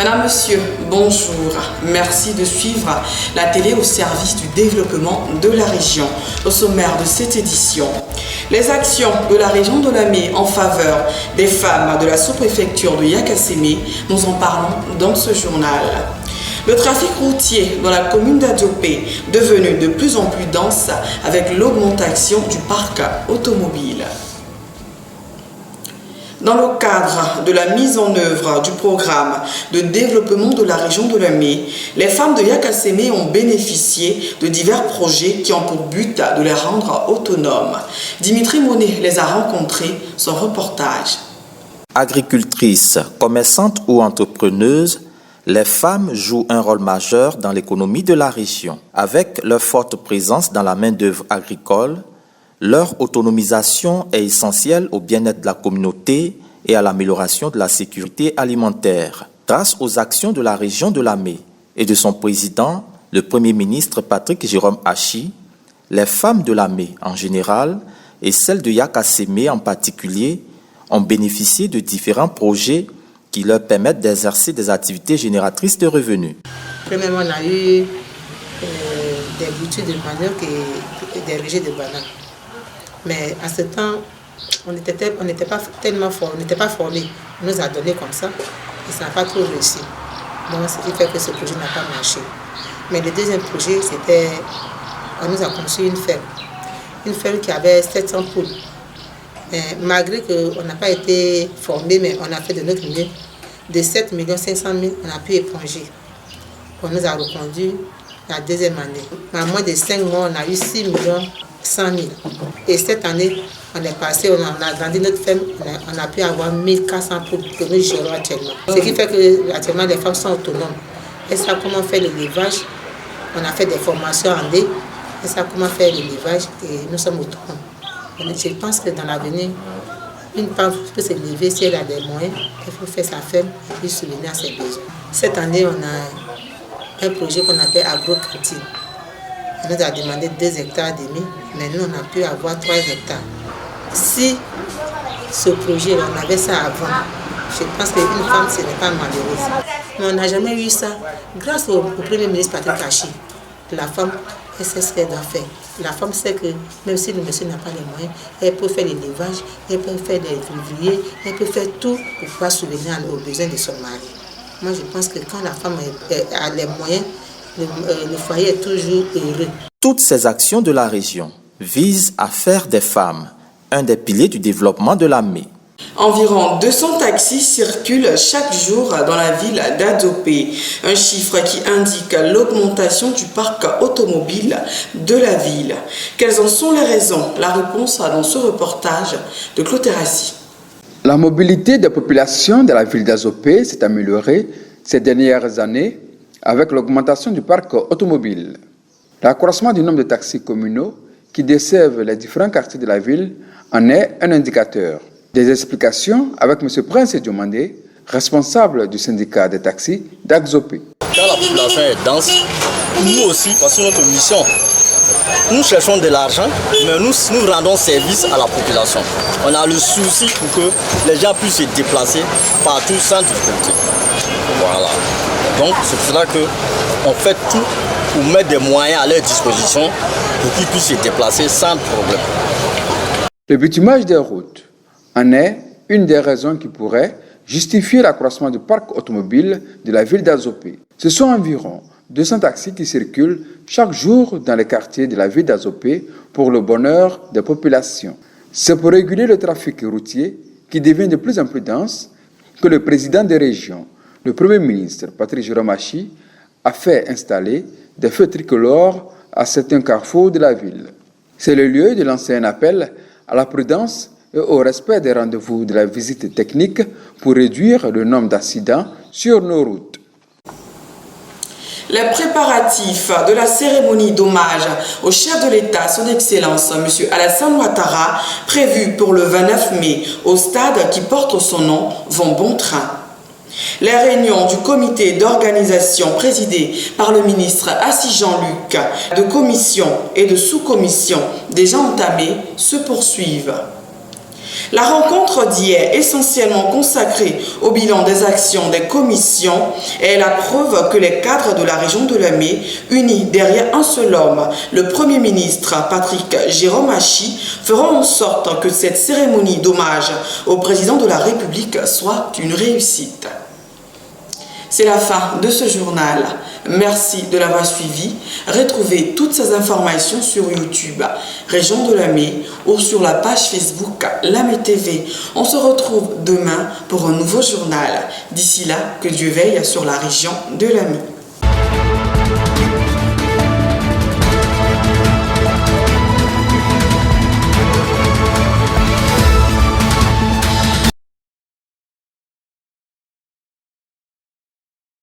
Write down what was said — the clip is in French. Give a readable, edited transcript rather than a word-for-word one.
Madame, Monsieur, bonjour. Merci de suivre la télé au service du développement de la région. Au sommaire de cette édition, les actions de la région de Lamé en faveur des femmes de la sous-préfecture de Yakasémé, nous en parlons dans ce journal. Le trafic routier dans la commune d'Adiopé devenu de plus en plus dense avec l'augmentation du parc automobile. Dans le cadre de la mise en œuvre du programme de développement de la région de Lamé, les femmes de Yakasémé ont bénéficié de divers projets qui ont pour but de les rendre autonomes. Dimitri Monet les a rencontrés, son reportage. Agricultrices, commerçantes ou entrepreneuses, les femmes jouent un rôle majeur dans l'économie de la région. Avec leur forte présence dans la main-d'œuvre agricole, leur autonomisation est essentielle au bien-être de la communauté et à l'amélioration de la sécurité alimentaire. Grâce aux actions de la région de Lamé et de son président, le Premier ministre Patrick Jérôme Hachi, les femmes de Lamé en général et celles de Yakasémé en particulier ont bénéficié de différents projets qui leur permettent d'exercer des activités génératrices de revenus. Premièrement, on a eu des boutures de manioc et des rejets de bananes. Mais à ce temps, on n'était pas tellement formés, on n'était pas formés. On nous a donné comme ça et ça n'a pas trop réussi. Donc, ce qui fait que ce projet n'a pas marché. Mais le deuxième projet, c'était, on nous a conçu une ferme. Une ferme qui avait 700 poules. Mais malgré qu'on n'a pas été formés, mais on a fait de notre mieux. De 7 500 000, on a pu éponger. On nous a reconduit la deuxième année. En moins de 5 mois, on a eu 6 100 000. Et cette année, on est passé, on a agrandi notre ferme, on a pu avoir 1400 poules que nous gérons actuellement. Ce qui fait que actuellement les femmes sont autonomes. Elles savent comment faire l'élevage. On a fait des formations en lait. Elles savent comment faire l'élevage et nous sommes autonomes. Je pense que dans l'avenir, une femme peut se lever si elle a des moyens, elle peut faire sa ferme et puis subvenir à ses besoins. Cette année, on a un projet qu'on appelle Agro-Cantine. On nous a demandé 2 hectares et demi, mais nous on a pu avoir 3 hectares. Si ce projet, on avait ça avant, je pense qu'une femme, ce n'est pas malheureuse. Mais on n'a jamais eu ça. Grâce au Premier ministre Patrick Hachi, la femme, elle sait ce qu'elle doit faire. La femme sait que même si le monsieur n'a pas les moyens, elle peut faire l'élevage, elle peut faire des vivriers, elle peut faire tout pour pouvoir subvenir aux besoins de son mari. Moi, je pense que quand la femme a les moyens, le foyer est toujours heureux. Toutes ces actions de la région visent à faire des femmes un des piliers du développement de Lamé. Environ 200 taxis circulent chaque jour dans la ville d'Adiopé, un chiffre qui indique l'augmentation du parc automobile de la ville. Quelles en sont les raisons? La réponse dans ce reportage de Claude Terrassi. La mobilité des populations de la ville d'Adiopé s'est améliorée ces dernières années avec l'augmentation du parc automobile. L'accroissement du nombre de taxis communaux qui desservent les différents quartiers de la ville en est un indicateur. Des explications avec M. Prince Diomandé, responsable du syndicat des taxis d'Adiopé. Quand la population est dense, nous aussi, parce que notre mission, nous cherchons de l'argent, mais nous rendons service à la population. On a le souci pour que les gens puissent se déplacer partout sans difficulté. Voilà. Donc c'est pour cela qu'on fait tout pour mettre des moyens à leur disposition pour qu'ils puissent se déplacer sans problème. Le bitumage des routes en est une des raisons qui pourrait justifier l'accroissement du parc automobile de la ville d'Adiopé. Ce sont environ 200 taxis qui circulent chaque jour dans les quartiers de la ville d'Adiopé pour le bonheur des populations. C'est pour réguler le trafic routier qui devient de plus en plus dense que le président des régions, le Premier ministre Patrick Jérôme Hachi, a fait installer des feux tricolores à certains carrefours de la ville. C'est le lieu de lancer un appel à la prudence et au respect des rendez-vous de la visite technique pour réduire le nombre d'accidents sur nos routes. Les préparatifs de la cérémonie d'hommage au chef de l'État, son Excellence, M. Alassane Ouattara, prévue pour le 29 mai au stade qui porte son nom, vont bon train. Les réunions du comité d'organisation présidé par le ministre Assis Jean-Luc, de commission et de sous-commission déjà entamées se poursuivent. La rencontre d'hier, essentiellement consacrée au bilan des actions des commissions, est la preuve que les cadres de la région de Lamé, unis derrière un seul homme, le Premier ministre Patrick Jérôme Hachi, feront en sorte que cette cérémonie d'hommage au président de la République soit une réussite. C'est la fin de ce journal. Merci de l'avoir suivi. Retrouvez toutes ces informations sur YouTube, Région de Lamé, ou sur la page Facebook Lamé TV. On se retrouve demain pour un nouveau journal. D'ici là, que Dieu veille sur la région de Lamé.